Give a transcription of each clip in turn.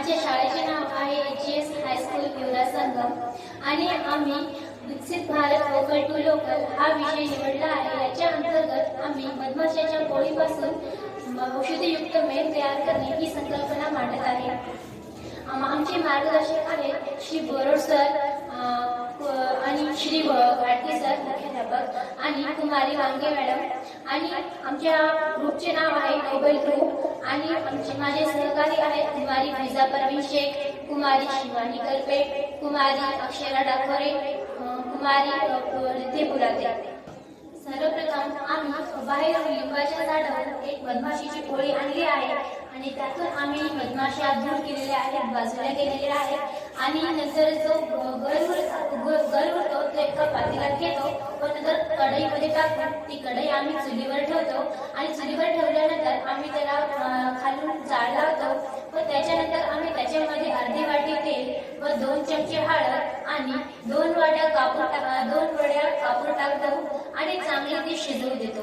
माझ्या शाळेचे नाव आहे एच.एस. हायस्कूल युवराज संगम आणि आम्ही विकसित भारत वोकल टू लोकल हा विषय निवडला आहे। याच्या अंतर्गत आम्ही मधमाशाच्या पोळीपासून औषधयुक्त मेण तयार करणे ही संकल्पना मांडत आहे। आमचे मार्गदर्शक आहेत श्री बोरोड सर आणि श्री गाडगे सर मुख्याध्यापक आणि कुमारी वांगे मॅडम आणि आमच्या ग्रुपचे नाव आहे नोबेल ग्रुप आणि माझे सहकारी आहेत कुमारी फैजा परवीन शेख, कुमारी शिवानी कल्पे, कुमारी अक्षरा डाकोरे, कुमारी रिद्धी बुलाते। सर्वप्रथम आम्ही बाहेर लिंबाच्या झाडावर एक मधमाशीची पोळी आणली आहे आणि त्यातून आम्ही मधमाशा दूर केलेल्या आहेत, बाजूला केलेल्या आहेत आणि नंतर जो गर उरतो तो एका पातेल्यात घेतो व नंतर कढईमध्ये टाकून ती कढई आम्ही चुलीवर ठेवतो आणि चुलीवर ठेवल्यानंतर आम्ही त्याला खालून जाळ लावतो व त्याच्यानंतर आम्ही त्याच्यामध्ये अर्धी वाटी तेल व 2 चमचे हळद आणि 2 वड्या कापूर टाकतो आणि चांगले ते शिजवू देतो।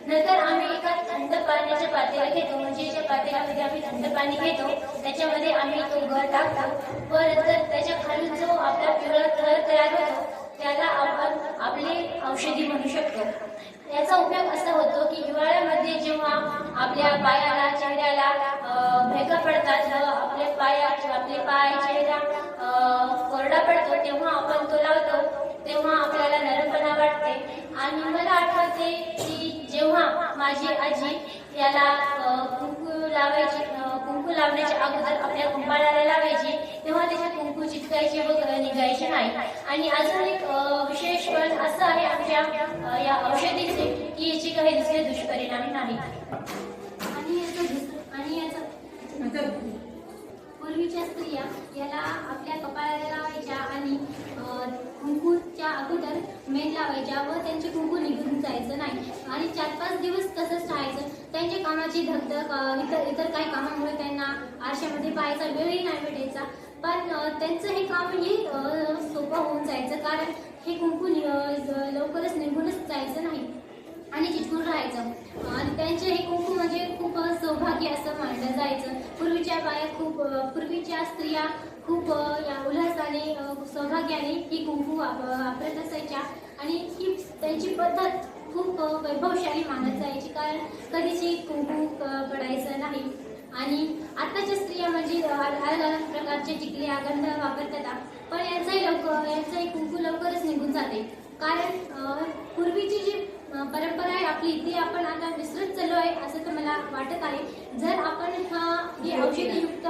नंतर आम्ही एका थंड पाण्याच्या पातेल्यात घेतो, म्हणजे ज्या पातेल्यामध्ये आम्ही थंड पाणी घेतो त्याच्यामध्ये आम्ही तो गर टाकतो व नंतर त्याच्या खाली जो आपला पिवळा थर तयार होतो त्याला आपण आपले औषधी म्हणू शकतो। याचा उपयोग असा होतो की हिवाळ्यामध्ये जेव्हा आपल्या पायाला चेहऱ्याला भेगा पडतात व आपले पाय चेहरा कोरडा पडतो तेव्हा आपण तो लावतो तेव्हा आपल्याला नरमपणा वाटते। आणि मला आठवते की जेव्हा माझी आजी याला कुंकू लावण्याच्या अगोदर आपल्या कुंभाराला लावायची तेव्हा त्याचे कुंकू चिटकायचे व निघायचे नाही। आणि अजून एक विशेष पण असं आहे आमच्या या औषधीचे की याची काही दुसरे दुष्परिणाम नाही। पूर्वीच्या स्त्रिया याला आपल्या कपाळाला लावायच्या आणि कुंकूच्या अगोदर मेण लावायच्या व त्यांचे कुंकू निघून जायचं नाही आणि 4-5 दिवस तसंच राहायचं। त्यांच्या कामाची धगधग इतर काही कामामुळे त्यांना आरशामध्ये पाहायचा वेळही नाही भेटायचा, पण त्यांचं हे कामही सोपं होऊन जायचं कारण हे कुंकू लवकरच निघूनच जायचं नाही आणि चिटकून राहायचं आणि त्यांचे हे कुंकू म्हणजे खूप सौभाग्य असं मानलं जायचं। पूर्वीच्या स्त्रिया खूप या उल्हासाने सौभाग्याने ही कुंकू वापरत असायच्या आणि ही त्यांची पद्धत खूप वैभवशाली मानत जायची कारण कधीच कुंकू पडायचं नाही। आणि आताच्या स्त्रिया म्हणजे अलग प्रकारचे टिकले आगंध वापरतात, पण यांचाही कुंकू लवकरच निघून जाते कारण पूर्वीची जी परंपरा आहे आपली ती आपण आता विसरत चाललो आहे असं तर मला वाटत आहे। जर आपण हे औषधयुक्त